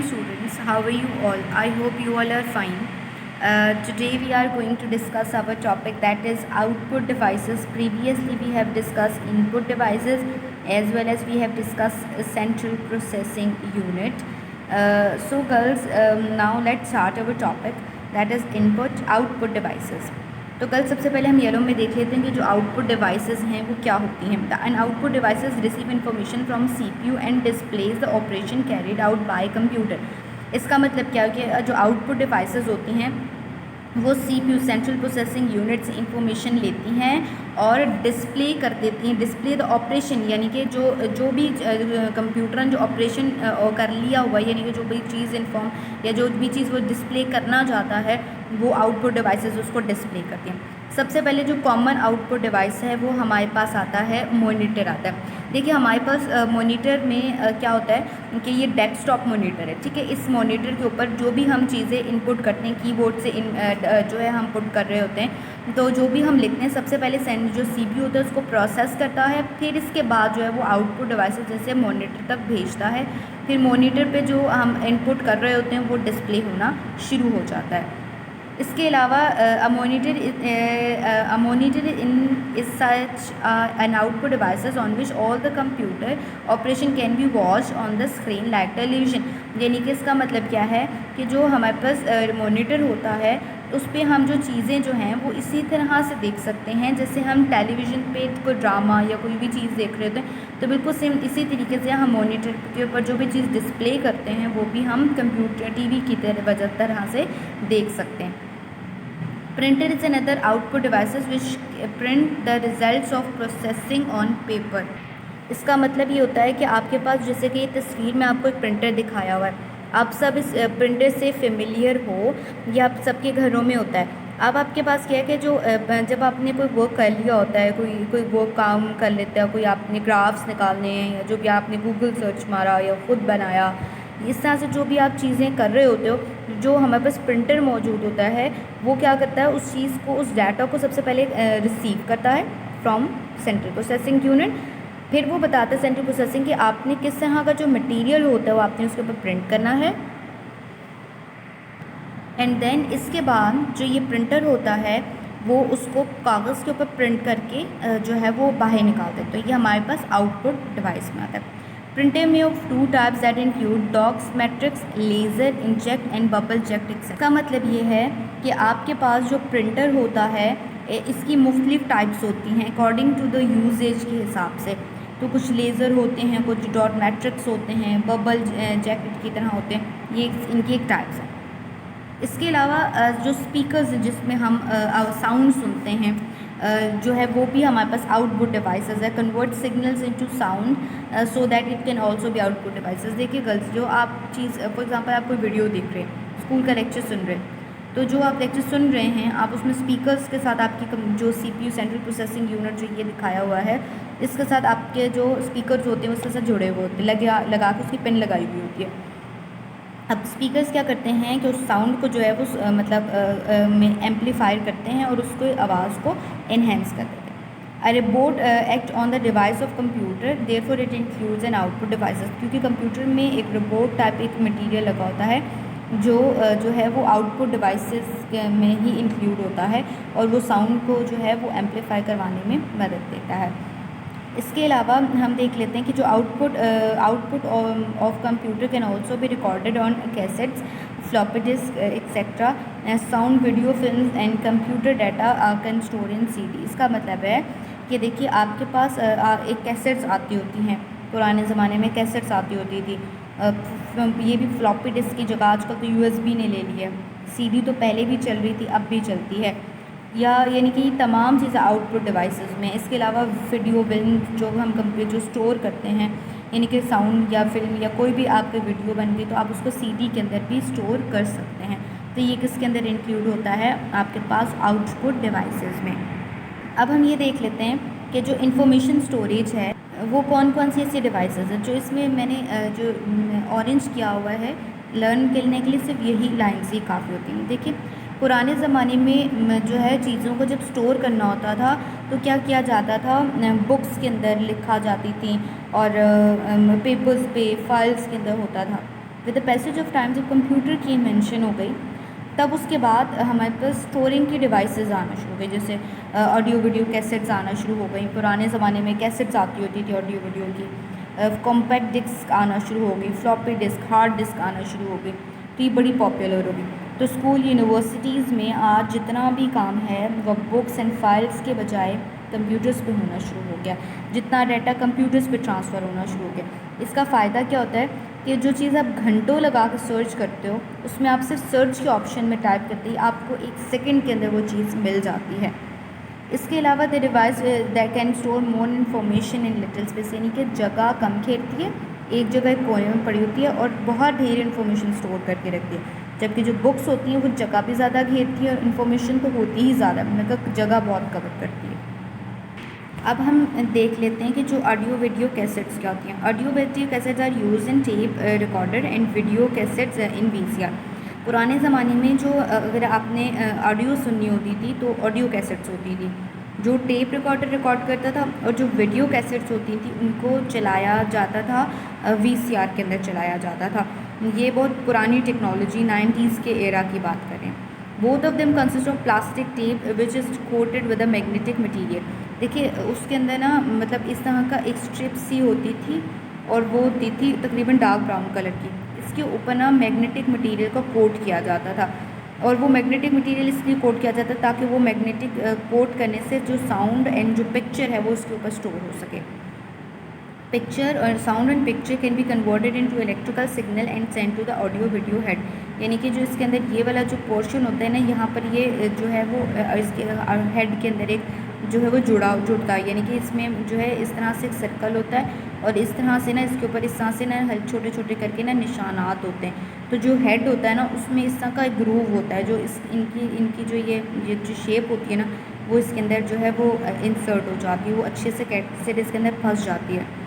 students, how are you all? I hope you all are fine. Today we are going to discuss our topic, that is output devices. Previously we have discussed input devices as well as we have discussed central processing unit. So girls, now let's start our topic, that is input output devices. तो कल सबसे पहले हम yellow में देख लेते हैं कि जो आउटपुट डिवाइसेस हैं वो क्या होती हैं. The output devices receive information from CPU and displays the operation carried out by computer. इसका मतलब क्या है कि जो आउटपुट डिवाइसेस होती हैं वो सीपीयू सेंट्रल प्रोसेसिंग यूनिट से इंफॉर्मेशन लेती हैं और डिस्प्ले कर देती हैं. डिस्प्ले द ऑपरेशन यानी कि जो भी कंप्यूटर ने जो ऑपरेशन कर लिया हुआ है, यानी कि जो भी चीज़ इन्फॉर्म या जो भी चीज़ वो डिस्प्ले करना चाहता है वो आउटपुट डिवाइसेस उसको डिस्प्ले करती हैं. सबसे पहले जो कॉमन आउटपुट डिवाइस है वो हमारे पास आता है मॉनिटर आता है. देखिए हमारे पास मॉनिटर में क्या होता है कि ये डेस्कटॉप मॉनिटर है, ठीक है. इस मॉनिटर के ऊपर जो भी हम चीज़ें इनपुट करते हैं कीबोर्ड से जो है हम पुट कर रहे होते हैं, तो जो भी हम लिखते हैं सबसे पहले जो सीपीयू होता है उसको प्रोसेस करता है, फिर इसके बाद जो है वो आउटपुट डिवाइसेस जैसे मॉनिटर तक भेजता है. फिर मॉनिटर पे जो हम इनपुट कर रहे होते हैं वो डिस्प्ले होना शुरू हो जाता है. इसके अलावा a monitor in is such an output devices on which all the computer operation can be watched on the screen like television. यानी कि इसका मतलब क्या है कि जो हमारे पास मॉनिटर होता है उस पर हम जो चीज़ें जो हैं वो इसी तरह से देख सकते हैं जैसे हम टेलीविज़न पे कोई ड्रामा या कोई भी चीज़ देख रहे होते हैं, तो बिल्कुल सेम इसी तरीके से हम मॉनिटर के ऊपर जो भी चीज़ डिस्प्ले करते हैं वो भी हम कंप्यूटर टीवी की तरह से देख सकते हैं. Printer is another output devices which print the results of processing on paper. इसका मतलब ये होता है कि आपके पास जैसे कि तस्वीर में आपको एक प्रिंटर दिखाया हुआ है, आप सब इस प्रिंटर से फेमिलियर हो, ये आप सबके घरों में होता है. अब आपके पास क्या है कि जो जब आपने कोई वर्क कर लिया होता है, कोई वर्क काम कर लेता है, कोई आपने ग्राफ्स निकालने हैं या जो भी आपने गूगल सर्च मारा या ख़ुद बनाया, इस तरह से जो भी आप चीज़ें कर रहे होते हो, जो हमारे पास प्रिंटर मौजूद होता है वो क्या करता है उस चीज़ को, उस डाटा को सबसे पहले रिसीव करता है फ्रॉम सेंट्रल प्रोसेसिंग यूनिट. फिर वो बताता है सेंट्रल प्रोसेसिंग कि आपने किस तरह का जो मटेरियल होता है वो आपने उसके ऊपर प्रिंट करना है. एंड देन इसके बाद जो ये प्रिंटर होता है वो उसको कागज़ के ऊपर प्रिंट करके जो है वो बाहर निकालते हैं. तो ये हमारे पास आउटपुट डिवाइस में आता है. Printer may of two types that include dots, matrix, laser, inject and bubble jet etc. इसका मतलब ये है कि आपके पास जो प्रिंटर होता है इसकी मुख्तलिफ टाइप्स होती हैं अकॉर्डिंग टू द यूजेज के हिसाब से. तो कुछ लेज़र होते हैं, कुछ डॉट मैट्रिक्स होते हैं, बबल जैकेट की तरह होते हैं, ये इनकी एक टाइप्स है. इसके अलावा जो स्पीकर्स जिसमें हम साउंड सुनते हैं जो है वो भी हमारे पास आउटपुट डिवाइसेस है. Convert signals into sound so that it can also be output devices. देखिए गर्ल्स, जो आप चीज़ फॉर एग्जांपल आप कोई वीडियो देख रहे हैं, स्कूल का लेक्चर सुन रहे हैं, तो जो आप लेक्चर सुन रहे हैं आप उसमें स्पीकर्स के साथ आपकी जो सीपीयू सेंट्रल प्रोसेसिंग यूनिट जो ये दिखाया हुआ है इसके साथ आपके जो स्पीकर्स होते हैं उसके साथ जुड़े हुए होते हैं, लगा के उसकी पिन लगाई हुई होती है. अब स्पीकर्स क्या करते हैं कि उस साउंड को जो है वो में एम्पलीफायर करते हैं और उसको आवाज़ को इन्हेंस कर देते हैं. A report act on the device of computer therefore it includes an output devices. क्योंकि कंप्यूटर में एक रिपोर्ट टाइप एक मटेरियल लगा होता है जो है वो आउटपुट डिवाइसेस में ही इंक्लूड होता है और वो साउंड को जो है वो एम्पलीफाई करवाने में मदद देता है. इसके अलावा हम देख लेते हैं कि जो output of computer can also be recorded on cassettes, floppy disk etcetera. Sound, video, film and computer data can store in CD. इसका मतलब है कि देखिए आपके पास एक कैसेट्स आती होती हैं, पुराने ज़माने में कैसेट्स आती होती थी, ये भी फ्लॉपी डिस्क की जगह आजकल तो यूएसबी ने ले ली है. सीडी तो पहले भी चल रही थी, अब भी चलती है, या यानी कि तमाम चीज़ें आउटपुट डिवाइसेस में. इसके अलावा वीडियो, फिल्म जो हम कंप्यूटर जो स्टोर करते हैं, यानी कि साउंड या फिल्म या कोई भी आपकी वीडियो बन गई तो आप उसको सीडी के अंदर भी स्टोर कर सकते हैं. तो ये किसके अंदर इंक्लूड होता है आपके पास आउटपुट डिवाइसेस में. अब हम ये देख लेते हैं कि जो इंफॉर्मेशन स्टोरेज है वो कौन कौन सी ऐसी डिवाइसेस हैं. जो इसमें मैंने जो ऑरेंज किया हुआ है लर्न करने के लिए सिर्फ यही लाइन्स ही काफ़ी होती हैं. देखिए पुराने ज़माने में जो है चीज़ों को जब स्टोर करना होता था तो क्या किया जाता था, बुक्स के अंदर लिखा जाती थी और पेपर्स पे फाइल्स के अंदर होता था. With the passage of time जब कंप्यूटर की इन्वेंशन हो गई, तब उसके बाद हमारे पास स्टोरिंग की डिवाइसेस आना शुरू हो गई, जैसे ऑडियो वीडियो कैसेट्स आना शुरू हो गई। पुराने ज़माने में कैसेट्स आती होती थी ऑडियो वीडियो की। कॉम्पैक्ट डिस्क आना शुरू हो गई, फ्लॉपी डिस्क, हार्ड डिस्क आना शुरू हो गई, तो ये बड़ी पॉपुलर हो गई। तो स्कूल यूनिवर्सिटीज़ में आज जितना भी काम है वो बुक्स एंड फाइल्स के बजाय कंप्यूटर्स पे होना शुरू हो गया, जितना डाटा कंप्यूटर्स पे ट्रांसफ़र होना शुरू हो गया। इसका फ़ायदा क्या होता है कि जो चीज़ आप घंटों लगा के सर्च करते हो, उसमें आप सिर्फ सर्च के ऑप्शन में टाइप करते ही आपको 1 सेकंड के अंदर वो चीज़ मिल जाती है। इसके अलावा the device that can store more information in little space, यानी कि जगह कम घेरती है, एक जगह एक कोने में पड़ी होती है और बहुत ढेर इन्फॉर्मेशन स्टोर करके रखती है। जबकि जो बुक्स होती हैं वो जगह भी ज़्यादा घेरती है और इन्फॉर्मेशन तो होती ही ज़्यादा, मतलब जगह बहुत कवर करती है। अब हम देख लेते हैं कि जो ऑडियो वीडियो कैसेट्स क्या होती हैं। Audio video cassettes are use in tape recorder and video cassettes in VCR. पुराने ज़माने में जो अगर आपने ऑडियो सुननी होती थी तो ऑडियो कैसेट्स होती थी, जो टेप रिकॉर्डर रिकॉर्ड करता था, और जो वीडियो कैसेट्स होती थी उनको चलाया जाता था वीसीआर के अंदर चलाया जाता था। ये बहुत पुरानी टेक्नोलॉजी 90s के एरा की बात करें। Both of them consist of plastic tape which is coated with a magnetic material. देखिए उसके अंदर ना मतलब इस तरह का एक स्ट्रिप सी होती थी और वो होती थी तकरीबन डार्क ब्राउन कलर की। इसके ऊपर ना मैग्नेटिक मटेरियल को कोट किया जाता था, और वो मैग्नेटिक मटेरियल इसलिए कोट किया जाता था ताकि वो मैग्नेटिक कोट करने से जो साउंड एंड जो पिक्चर है वो उसके ऊपर स्टोर हो सके। पिक्चर और sound and picture can be converted into electrical signal and send to the audio video head, यानी कि जो इसके अंदर ये वाला जो पोर्शन होता है ना, यहाँ पर ये जो है वो इसके हेड के अंदर एक जो है वो जुड़ता है, यानी कि इसमें जो है इस तरह से एक सर्कल होता है और इस तरह से ना इसके ऊपर इस तरह से ना छोटे छोटे करके ना निशानात होते हैं। तो जो हेड होता है ना उसमें इस तरह का एक ग्रूव होता है, जो इस इनकी जो ये जो शेप होती है ना वो इसके अंदर जो है वो इंसर्ट हो जाती है, वो अच्छे से कैसे इसके अंदर फंस जाती है।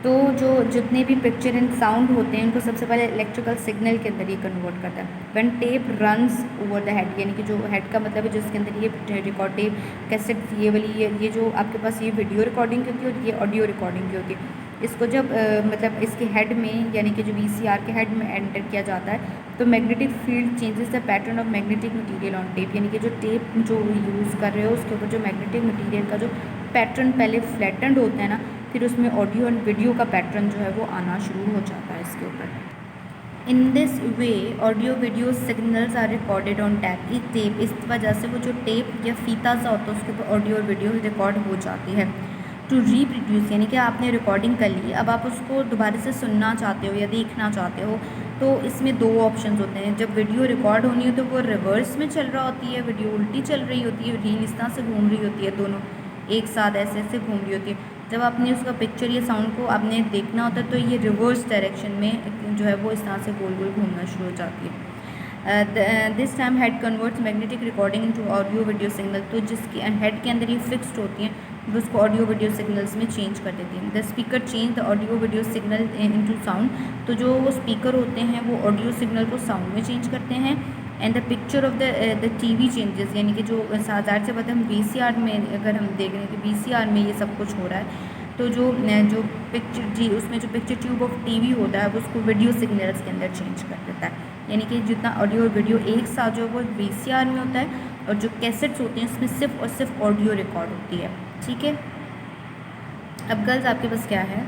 तो जो जितने भी पिक्चर एंड साउंड होते हैं उनको सबसे पहले इलेक्ट्रिकल सिग्नल के अंदर ये कन्वर्ट करता है। When tape runs over the head, यानी कि जो हेड का मतलब है जिसके अंदर ये रिकॉर्ड टेप कैसेट ये वाली ये जो आपके पास ये वीडियो रिकॉर्डिंग की होती है और ये ऑडियो रिकॉर्डिंग की होती है, इसको जब मतलब इसके हेड में यानी कि जो VCR के हेड में एंटर किया जाता है तो magnetic field changes the pattern of magnetic material on tape, यानी कि जो टेप जो यूज़ कर रहे हो उसके ऊपर जो मैग्नेटिक मटेरियल का जो पैटर्न पहले फ्लैटेंड होता है ना, फिर उसमें ऑडियो एंड वीडियो का पैटर्न जो है वो आना शुरू हो जाता है इसके ऊपर। In this way audio video signals are recorded on tape. इस वजह से वो जो टेप या फीता सा होता है उसके ऊपर ऑडियो और वीडियो रिकॉर्ड हो जाती है। टू रीप्रोड्यूस, यानी कि आपने रिकॉर्डिंग कर ली, अब आप उसको दोबारा से सुनना चाहते हो या देखना चाहते हो, तो इसमें 2 ऑप्शंस होते हैं। जब वीडियो रिकॉर्ड होनी हो तो वो रिवर्स में चल रहा होती है, वीडियो उल्टी चल रही होती है, रील इस तरह से घूम रही होती है, दोनों एक साथ ऐसे ऐसे घूम रही होती है। जब आपने उसका पिक्चर या साउंड को आपने देखना होता है तो ये रिवर्स डायरेक्शन में जो है वो इस तरह से गोल गोल घूमना शुरू हो जाती है। This time head converts magnetic recording into audio video signal, तो जिसके हेड के अंदर ये फिक्स्ड होती हैं वो उसको ऑडियो वीडियो सिग्नल्स में चेंज कर देती हैं। The speaker change the audio video signal into sound, तो जो वो स्पीकर होते हैं वो ऑडियो सिग्नल को साउंड में चेंज करते हैं। And the picture of the TV changes, यानी कि जो ज़ाहिर से बात है हम VCR में अगर हम देख रहे हैं कि VCR में ये सब कुछ हो रहा है, तो जो पिक्चर उसमें जो पिक्चर ट्यूब ऑफ टीवी होता है वो उसको वीडियो सिग्नल्स के अंदर चेंज कर देता है, यानी कि जितना ऑडियो और वीडियो एक साथ जो वो VCR में होता है और जो कैसेट्स होती हैं उसमें सिर्फ और सिर्फ ऑडियो रिकॉर्ड होती है। ठीक है, अब गर्ल्स आपके पास क्या है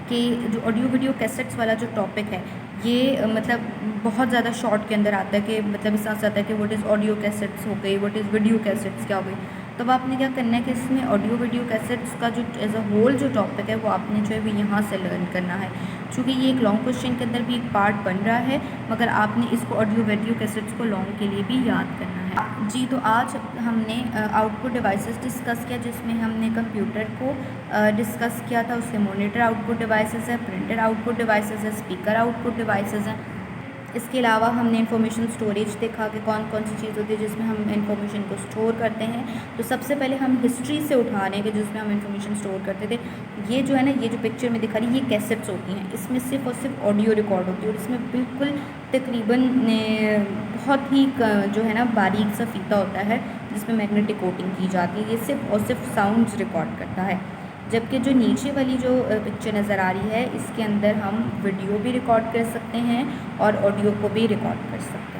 कि जो ऑडियो वीडियो कैसेट्स वाला जो टॉपिक है ये मतलब बहुत ज़्यादा शॉर्ट के अंदर आता है कि मतलब इस तरह से आता है कि व्हाट इज़ ऑडियो कैसेट्स हो गई, व्हाट इज़ वीडियो कैसेट्स क्या हो गई। तब आपने क्या करना है कि इसमें ऑडियो वीडियो कैसेट्स का जो एज अ होल जो टॉपिक है वो आपने जो है वो यहाँ से लर्न करना है। चूँकि ये एक लॉन्ग क्वेश्चन के अंदर भी एक पार्ट बन रहा है, मगर आपने इसको ऑडियो वीडियो कैसेट्स को लॉन्ग के लिए भी याद करना है। जी, तो आज हमने आउटपुट डिवाइसेस डिस्कस किया, जिसमें हमने कंप्यूटर को डिस्कस किया था। उसके मॉनिटर आउटपुट डिवाइसेस है, प्रिंटर आउटपुट डिवाइसेस है, स्पीकर आउटपुट डिवाइसेस हैं। इसके अलावा हमने इंफॉर्मेशन स्टोरेज देखा कि कौन कौन सी चीज़ होती है जिसमें हम इंफॉर्मेशन को स्टोर करते हैं। तो सबसे पहले हम हिस्ट्री से उठा रहे हैं कि जिसमें हम इंफॉर्मेशन स्टोर करते थे। ये जो है ना, ये जो पिक्चर में दिखा रही है ये कैसेट्स होती हैं, इसमें सिर्फ और सिर्फ ऑडियो रिकॉर्ड होती है और इसमें बिल्कुल तकरीबन बहुत ही जो है ना बारीक सा फीता होता है जिसमें मैग्नेटिक कोटिंग की जाती है। ये सिर्फ और सिर्फ साउंड्स रिकॉर्ड करता है। जबकि जो नीचे वाली जो पिक्चर नज़र आ रही है इसके अंदर हम वीडियो भी रिकॉर्ड कर सकते हैं और ऑडियो को भी रिकॉर्ड कर सकते हैं।